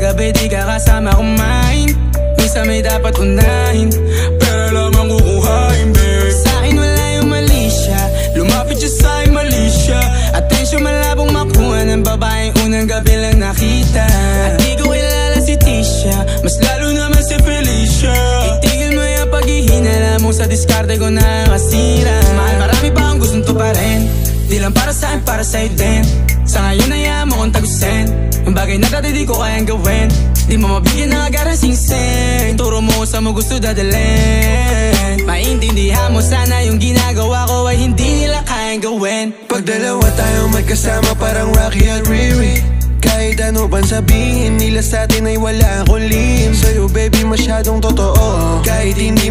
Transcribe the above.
gabi di ka kasama kumain. Minsan may dapat unahin, pero lamang kukuhain, babe. Sa'kin wala yung mali siya, lumapit siya sa'kin mali siya. Atensyon malabong makuha ng babaeng unang gabi lang nakita. At di ko kilala si Tisha, mas lalo naman si Felicia. Itigil mo yung paghihinala mo sa diskarte ko na masira. Mahal, marami pa ang gustong tuparin, di lang para sa'kin, para sa'yo din. Sa ngayon ayaw mo kong tagusin yung bagay na dati di ko kayang gawin. Di mo mabigyan ng agarang singsing, turo mo sa mo gusto dadalhin. Maintindihan mo sana yung ginagawa ko ay hindi nila kayang gawin. Pag dalawa tayong magkasama parang Rocky at Riri, kahit ano bang sabihin nila sa'tin ay wala akong lihim. Sa'yo baby masyadong totoo, kahit hindi